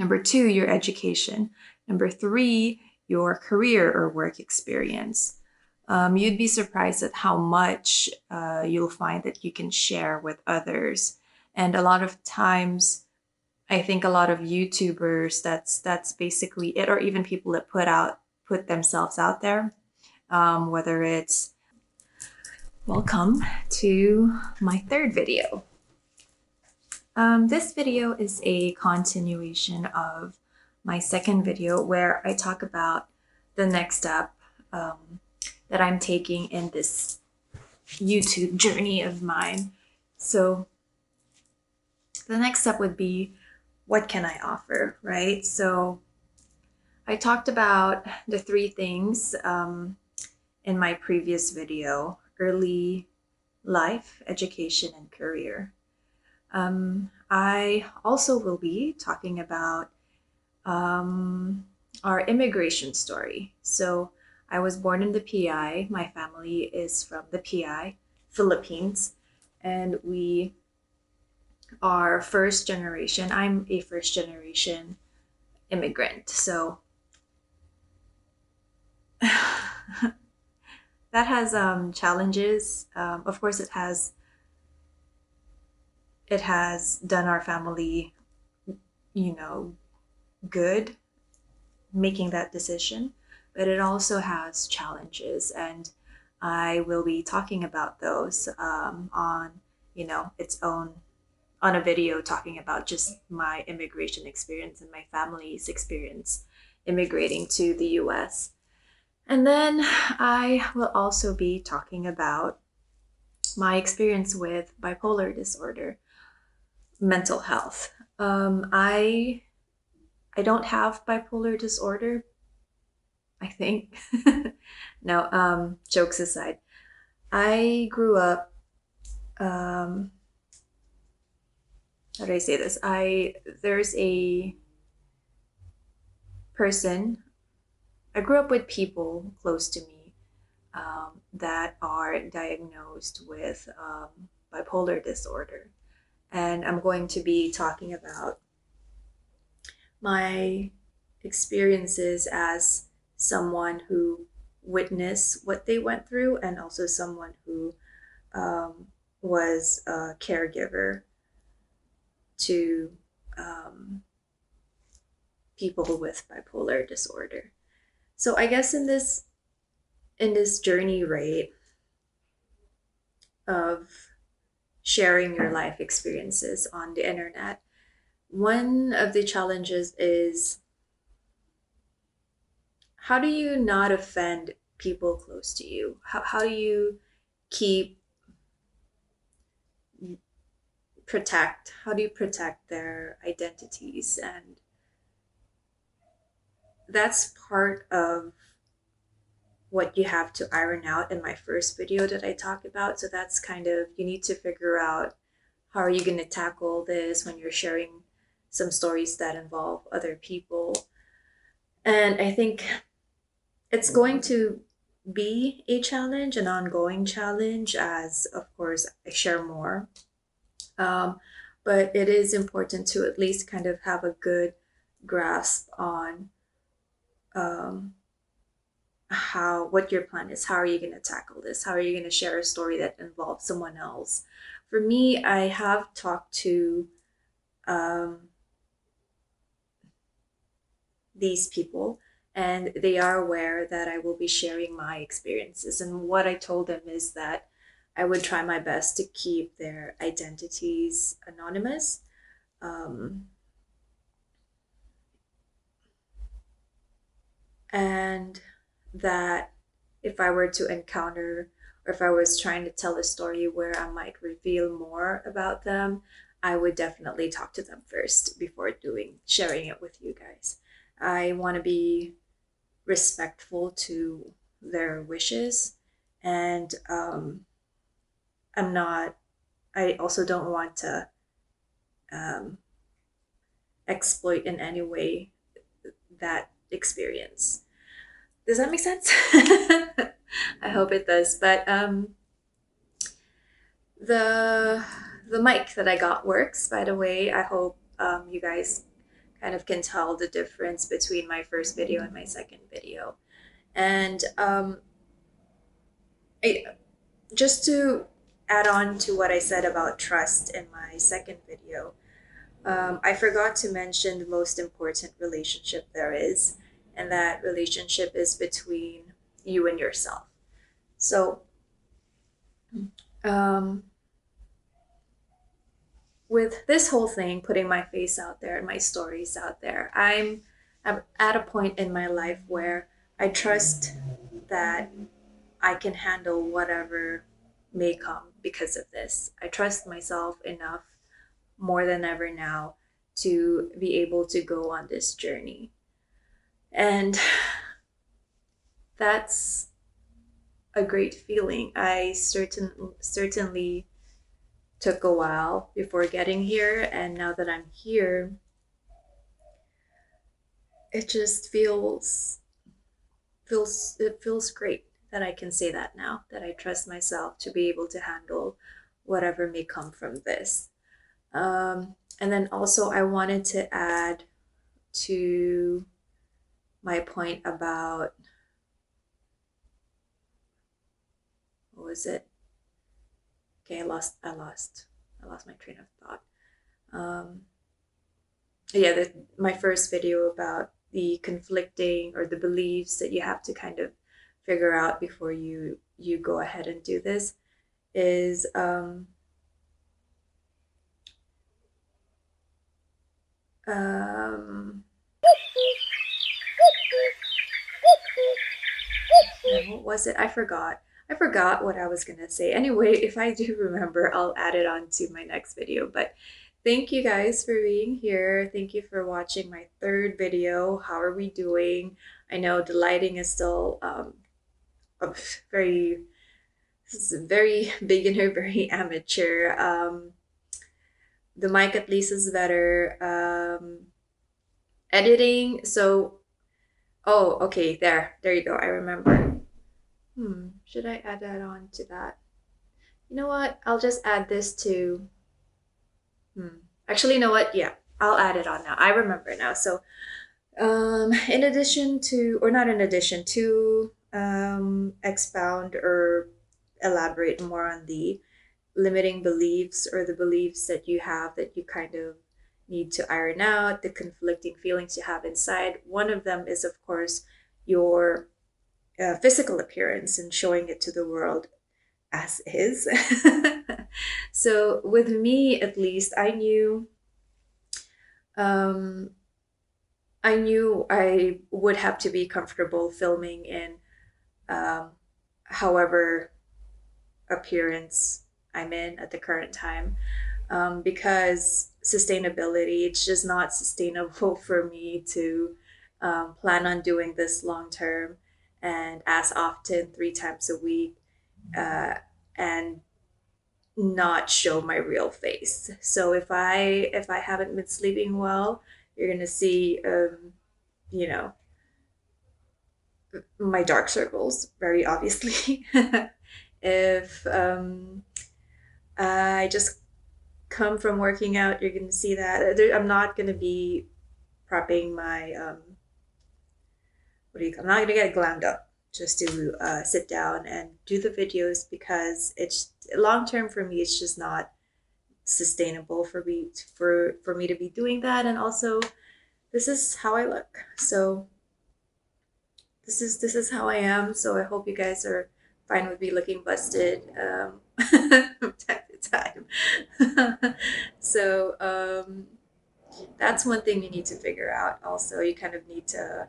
Number 2, your education. Number 3, your career or work experience. You'd be surprised at how much you'll find that you can share with others. And a lot of times, I think a lot of YouTubers, that's basically it, or even people that put themselves out there. Whether it's welcome to my third video. This video is a continuation of my second video where I talk about the next step that I'm taking in this YouTube journey of mine. So the next step would be, what can I offer, right? So I talked about the 3 things in my previous video: early life, education, and career. I also will be talking about our immigration story. So I was born in the PI. My family is from the PI, Philippines, and we are first generation. I'm a first generation immigrant. So that has challenges. Of course, it has done our family, good making that decision, but it also has challenges, and I will be talking about those on its own, on a video, talking about just my immigration experience and my family's experience immigrating to the US. And then I will also be talking about my experience with bipolar disorder, mental health. I don't have bipolar disorder, I think. No, jokes aside. I grew up, how do I say this? There's a person, I grew up with people close to me that are diagnosed with bipolar disorder. And I'm going to be talking about my experiences as someone who witnessed what they went through, and also someone who was a caregiver to people with bipolar disorder. So I guess in this journey, right, of sharing your life experiences on the internet, one of the challenges is, how do you not offend people close to you? How do you keep how do you protect their identities? And that's part of what you have to iron out in my first video that I talked about. So that's kind of, you need to figure out, how are you going to tackle this when you're sharing some stories that involve other people. And I think it's going to be a challenge, an ongoing challenge, as of course I share more. But it is important to at least kind of have a good grasp on what your plan is. How are you going to tackle this? How are you going to share a story that involves someone else? For me, I have talked to these people, and they are aware that I will be sharing my experiences. And what I told them is that I would try my best to keep their identities anonymous. And that if I were to encounter, or if I was trying to tell a story where I might reveal more about them, I would definitely talk to them first before sharing it with you guys. I want to be respectful to their wishes, and I also don't want to exploit in any way that experience. Does that make sense? I hope it does. But the mic that I got works, by the way. I hope you guys kind of can tell the difference between my first video and my second video. And I, just to add on to what I said about trust in my second video, I forgot to mention the most important relationship there is, and that relationship is between you and yourself. So, um, with this whole thing, putting my face out there and my stories out there, I'm at a point in my life where I trust that I can handle whatever may come because of this. I trust myself enough more than ever now to be able to go on this journey. And that's a great feeling. I certainly took a while before getting here, and now that I'm here, it just feels great that I can say that now, that I trust myself to be able to handle whatever may come from this. And then also, I wanted to add to my point about, what was it? Okay, I lost my train of thought. Yeah, my first video about the conflicting or the beliefs that you have to kind of figure out before you go ahead and do this is what was it? I forgot. I forgot what I was gonna say. Anyway, if I do remember, I'll add it on to my next video. But thank you guys for being here. Thank you for watching my third video. How are we doing? I know the lighting is still very, this is very beginner, very amateur. The mic at least is better. Editing, so, oh, okay, there you go. I remember. Should I add that on to that? You know what? I'll just add this to, actually, you know what? Yeah, I'll add it on now. I remember now. So, in addition to, or not in addition to, expound or elaborate more on the limiting beliefs or the beliefs that you have that you kind of need to iron out, the conflicting feelings you have inside. One of them is, of course, your physical appearance and showing it to the world as is. So with me, at least, I knew I would have to be comfortable filming in however appearance I'm in at the current time, because sustainability, it's just not sustainable for me to plan on doing this long term and as often 3 times a week, and not show my real face. So if I haven't been sleeping well, you're gonna see you know, my dark circles very obviously. If I just come from working out, you're gonna see that I'm not gonna be prepping my I'm not gonna get glammed up just to sit down and do the videos, because it's long term for me. It's just not sustainable for me to be doing that. And also, this is how I look. So this is how I am. So I hope you guys are fine with me looking busted from time to time. So that's one thing you need to figure out. Also, you kind of need to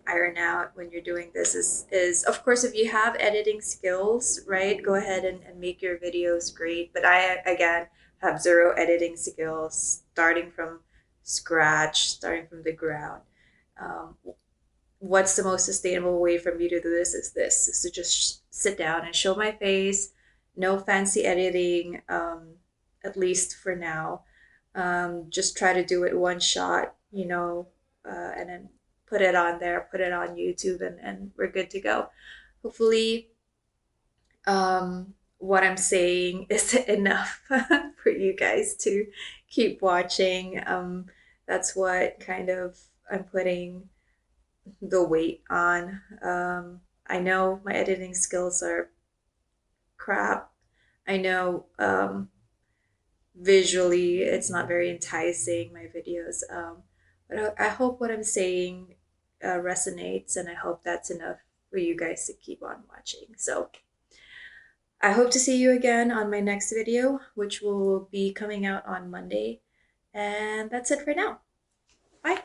iron out when you're doing this is of course, if you have editing skills, right, go ahead and make your videos great. But I, again, have zero editing skills, starting from scratch, starting from the ground. What's the most sustainable way for me to do this is to just sit down and show my face, no fancy editing, at least for now. Just try to do it one shot, and then put it on there, put it on YouTube, and we're good to go. Hopefully, what I'm saying is enough for you guys to keep watching. That's what kind of I'm putting the weight on. I know my editing skills are crap. I know visually it's not very enticing, my videos. But I hope what I'm saying resonates, and I hope that's enough for you guys to keep on watching. So I hope to see you again on my next video, which will be coming out on Monday. And that's it for now. Bye.